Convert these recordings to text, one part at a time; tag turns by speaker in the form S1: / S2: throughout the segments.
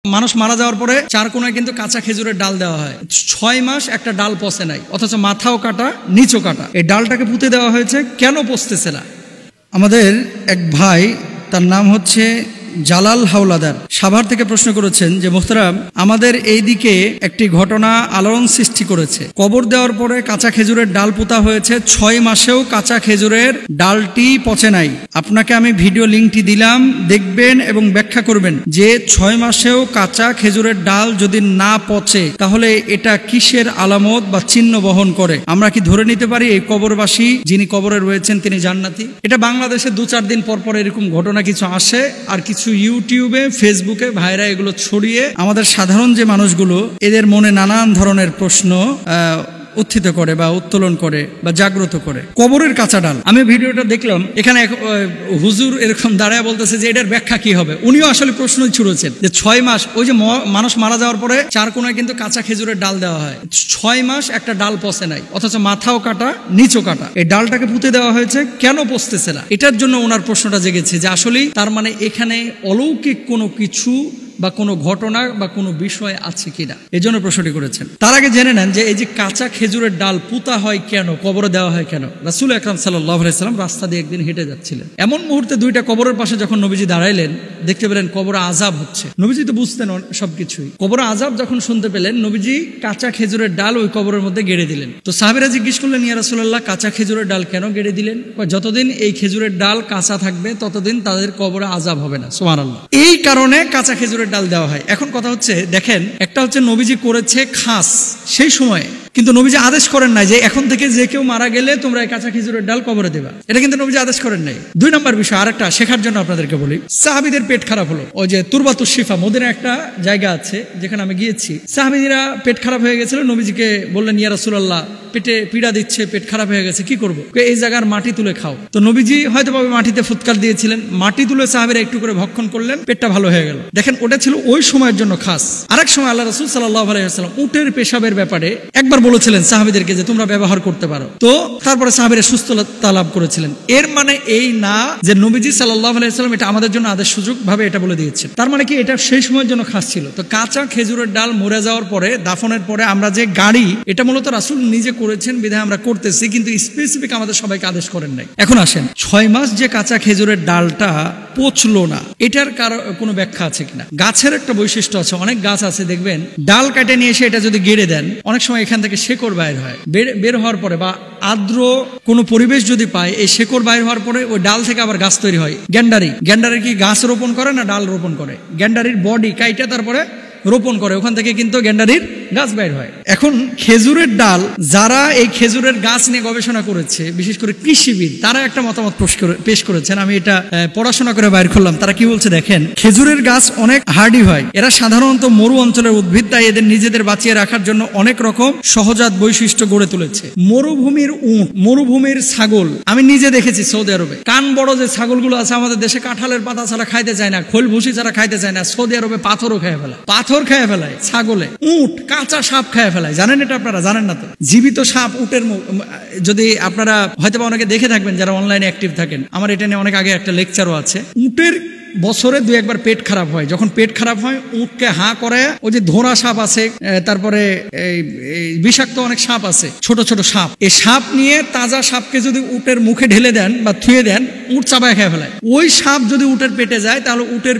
S1: মানুষ মারা যাওয়ার পরে চার কোনায় কিন্তু কাঁচা খেজুরের ডাল দেওয়া হয়। 6 মাস একটা ডাল পচে নাই, অথচ মাথাও কাটা নিচও কাটা। এই ডালটাকে পুঁতে দেওয়া হয়েছে, কেন পচতেছে না? আমাদের এক ভাই, তার নাম হচ্ছে জালাল হাওলাদার, সাভার থেকে প্রশ্ন করেছেন যে মোহতারাম, আমাদের এই দিকে একটি ঘটনা আলোড়ন সৃষ্টি করেছে। কবর দেওয়ার পরে কাঁচা খেজুরের ডাল পোতা হয়েছে, 6 মাসেও কাঁচা খেজুরের ডালটি পচে নাই। আপনাকে আমি ভিডিও লিঙ্কটি দিলাম, দেখবেন এবং ব্যাখ্যা করবেন যে 6 মাসেও কাঁচা খেজুরের ডাল যদি না পচে তাহলে এটা কিসের আলামত বা চিহ্ন বহন করে? আমরা কি ধরে নিতে পারি এই কবরবাসী যিনি কবরে রয়েছেন তিনি জান্নাতি? এটা বাংলাদেশে 2-4 দিন পর পর এরকম ঘটনা কিছু আসে, আর কিছু ইউটিউবে ফেসবুকে ভাইরা এগুলো ছড়িয়ে আমাদের সাধারণ যে মানুষগুলো এদের মনে নানান ধরনের প্রশ্ন উত্থিত করে বা উত্তোলন করে বা জাগ্রত করে। কবরের কাঁচা ডাল, আমি ভিডিওটা দেখলাম, এখানে হুজুর এরকম দাঁড়ায় বলতেছে যে এটার ব্যাখ্যা কি হবে। উনিও আসলে প্রশ্নই ছুড়েছেন যে 6 মাস, ওই যে মানুষ মারা যাওয়ার পরে চার কোনায় কিন্তু কাঁচা খেজুরের ডাল দেওয়া হয়, 6 মাস একটা ডাল পচে নাই, অথচ মাথাও কাটা নিচও কাটা। এই ডালটাকে পুঁতে দেওয়া হয়েছে, কেন পচতেছে না? এটার জন্য ওনার প্রশ্নটা জেগেছে যে আসলেই তার মানে এখানে অলৌকিক কোনো কিছু বা কোনো ঘটনা বা কোনো বিষয় আছে কিনা, এই জন্য প্রশ্নটি করেছেন। তার আগে জেনে নেন যে এই যে কাঁচা খেজুরের ডাল পুঁতা হয় কেন, কবরে দেওয়া হয় কেন। রাসূল আকরাম সাল্লাল্লাহু আলাইহি সাল্লাম রাস্তা দিয়ে একদিন হেঁটে যাচ্ছিলেন, এমন মুহূর্তে 2টা কবরের পাশে যখন নবীজি দাঁড়াইলেন, দেখতে পেলেন কবরে আযাব হচ্ছে। নবীজি তো বুঝতেন সবকিছুই, কবরে আযাব যখন শুনতে পেলেন, নবীজি কাঁচা খেজুরের ডাল ওই কবরের মধ্যে গেড়ে দিলেন। তো সাহাবীরা জিজ্ঞেস করলেন, ইয়া রাসূলুল্লাহ, কাঁচা খেজুরের ডাল কেন গেড়ে দিলেন? যতদিন এই খেজুরের ডাল কাঁচা থাকবে ততদিন তাদের কবরে আযাব হবে না। সুবহানাল্লাহ। এই কারণে কাঁচা খেজুরের ডাল দেওয়া হয়। এখন কথা হচ্ছে, দেখেন, একটা হচ্ছে নবীজি করেছে খাস সেই সময়ে, কিন্তু নবীজি আদেশ করেন নাই যে এখন থেকে যে কেউ মারা গেলে তোমরা এই কাঁচা খেজুরের ডাল কবরে দেবা, এটা কিন্তু নবীজি আদেশ করেন নাই। 2 নম্বর বিষয় আরেকটা শেখার জন্য আপনাদেরকে বলি, সাহাবীদের পেট খারাপ হলো, ওই যে তুরবাতুশ শিফা মদিনা একটা জায়গা আছে যেখানে আমি গিয়েছি, সাহাবীরা পেট খারাপ হয়ে গেছিল, নবীজিকে বললেন, ইয়া রাসূলুল্লাহ, পেটে পীড়া দিচ্ছে, পেট খারাপ হয়ে গেছে, কি করবো? এই জায়গার মাটি তুলে খাও। তো নবীজি হয়তো মাটিতে ফুৎকার দিয়েছিলেন, মাটি তুলে সাহাবীরা একটু করে ভক্ষণ করলেন, পেটটা ভালো হয়ে গেল। দেখেন, ওটা ছিল ওই সময়ের জন্য খাস। আরেক সময় আল্লাহ রাসূল সাল্লাল্লাহু আলাইহি ওয়াসাল্লাম উটের পেশাবের ব্যাপারে একবার বলেছিলেন সাহাবীদেরকে যে তোমরা ব্যবহার করতে পারো, তো তারপরে সাহাবীরা সুস্থতা লাভ করেছিলেন। এর মানে এই না যে নবীজি সাল্লাল্লাহু আলাইহি ওয়াসাল্লাম এটা আমাদের জন্য আদেশ সুযোগ ভাবে এটা বলে দিয়েছেন। তার মানে কি এটা সেই সময়ের জন্য খাস ছিল। তো কাঁচা খেজুরের ডাল মরে যাওয়ার পরে, দাফনের পরে আমরা যে গাড়ি, এটা মূলত রাসূল নিজে করেছেন বিধায় আমরা করতেছি, কিন্তু স্পেসিফিক আমাদের সবাইকে আদেশ করেন নাই। এখন আসেন, 6 মাস যে কাঁচা খেজুরের ডালটা পচলো না, এটার কোনো ব্যাখ্যা আছে কিনা? গাছের একটা বৈশিষ্ট্য আছে, অনেক গাছ আছে দেখবেন ডাল কাটে নিয়ে এসে এটা যদি গেড়ে দেন, অনেক সময় এখান থেকে শেকড় বাইর হয়, বের হওয়ার পরে বা আর্দ্র কোনো পরিবেশ যদি পায়, এই শেকড় বাইর হওয়ার পরে ওই ডাল থেকে আবার গাছ তৈরি হয়। গ্যান্ডারি কি গাছ রোপণ করে না ডাল রোপণ করে? গ্যান্ডারির বডি কাইটা তারপরে রোপণ করে, ওখান থেকে কিন্তু গ্যান্ডারির গাছ বাইর হয়। এখন খেজুরের ডাল, যারা এই খেজুরের গাছ নিয়ে গবেষণা করেছে, বিশেষ করে কৃষিবিদ, তারা একটা মতামত পেশ করেছেন, আমি এটা পড়াশোনা করে বাইর করলাম। তারা কি বলছে দেখেন, খেজুরের গাছ অনেক হার্ডি হয়, এরা সাধারণত মরু অঞ্চলের উদ্ভিদ, তাই এদের নিজেদের বাঁচিয়ে রাখার জন্য অনেক রকম সহজাত বৈশিষ্ট্য গড়ে তুলেছে। মরুভূমির উট, মরুভূমির ছাগল, আমি নিজে দেখেছি সৌদি আরবে, কান বড় যে ছাগলগুলো আছে, আমাদের দেশে কাঁঠালের পাতা ছাড়া খাইতে চায় না, খোল ভুসি ছাড়া খাইতে চায় না, সৌদি আরবে পাথরও খেয়ে ফেলায়, পাথর খেয়ে ফেলায় ছাগলে, উট কাঁচা সাপ খেয়ে ফেলায়। জানেন এটা? আপনারা জানেন না তো? জীবিত সাপ উটের, যদি আপনারা হয়তো অনেকে দেখে থাকবেন যারা অনলাইনে অ্যাক্টিভ থাকেন, আমার এটা নিয়ে অনেক আগে একটা লেকচারও আছে। উটের বছরে 2-1 বার পেট খারাপ হয়, যখন পেট খারাপ হয় উটকে হাঁ করে, ওই যে ধোঁরা সাপ আছে, তারপরে বিষাক্ত অনেক সাপ আছে, ছোট ছোট সাপ, এই সাপ নিয়ে, তাজা সাপকে যদি উটের মুখে ঢেলে দেন বা থুয়ে দেন, উট চাবায় খেয়ে ফেলায়। ওই সাপ যদি উটের পেটে যায় তাহলে উটের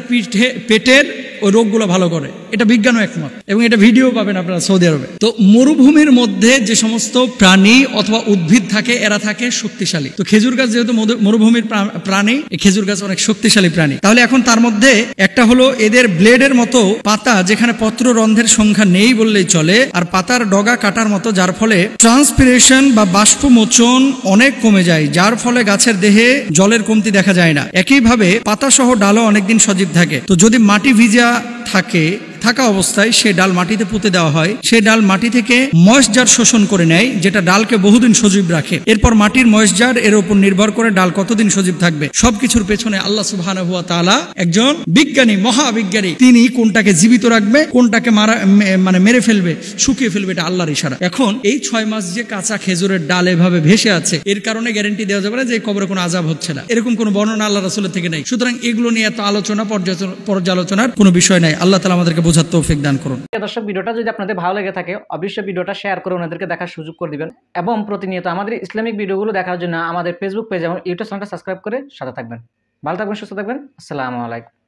S1: পেটের ওই রোগগুলো ভালো করে, এটা বিজ্ঞানও একমত, এবং এটা ভিডিও পাবেন আপনারা সৌদি আরবে। তো মরুভূমির মধ্যে যে সমস্ত প্রাণী অথবা উদ্ভিদ থাকে, এরা থাকে শক্তিশালী। তো খেজুর গাছ যেহেতু মরুভূমির প্রাণী, এই খেজুর গাছ অনেক শক্তিশালী প্রাণী। তাহলে এখন তার মধ্যে একটা হলো এদের ব্লেডের মতো পাতা, যেখানে পত্র রন্ধ্রের সংখ্যা নেই বললেই চলে, আর পাতার ডগা কাটার মতো, যার ফলে ট্রান্সপিরেশন বা বাষ্পমোচন অনেক কমে যায়, যার ফলে গাছের দেহে জলের কমতি দেখা যায় না। একইভাবে পাতা সহ ডালও অনেকদিন সজীব থাকে। তো যদি মাটি ভিজা থাকা অবস্থায় সেই ডাল মাটিতে পুঁতে দেওয়া হয়, সেই ডাল মাটি থেকে ময়েশ্চার শোষণ করে নেয়, যেটা ডালকে বহুদিন সজীব রাখে। এরপর মাটির ময়েশ্চার এর উপর নির্ভর করে ডাল কতদিন সজীব থাকবে। সবকিছুর পেছনে আল্লাহ সুবহানাহু ওয়া তাআলা একজন বিজ্ঞানী, মহাবিজ্ঞানী, তিনি কোনটাকে জীবিত রাখবে, কোনটাকে মেরে ফেলবে, শুকিয়ে ফেলবে, এটা আল্লাহর ইশারা। এখন এই 6 মাস যে কাঁচা খেজুরের ডাল এভাবে ভেসে আছে, এর কারণে গ্যারান্টি দেওয়া যাবে না যে কবরে কোনো আযাব হচ্ছে না, এরকম কোনো বর্ণনা আল্লাহ রাসূলের থেকে নেই। সুতরাং এগুলো নিয়ে এত আলোচনা পর্যালোচনার কোনো বিষয় নাই। আল্লাহ তাআলা আমাদেরকে বোঝার তৌফিক দান করুন।
S2: দর্শক, ভিডিওটা যদি আপনাদের ভালো লেগে থাকে অবশ্যই ভিডিওটা শেয়ার করে ওনাদেরকে দেখার সুযোগ করে দিবেন এবং প্রতিনিয়ত আমাদের ইসলামিক ভিডিওগুলো দেখার জন্য আমাদের ফেসবুক পেজ এবং ইউটিউব চ্যানেলটা সাবস্ক্রাইব করে সাথে থাকবেন। ভালো থাকবেন, সুস্থ থাকবেন। আসসালামু আলাইকুম।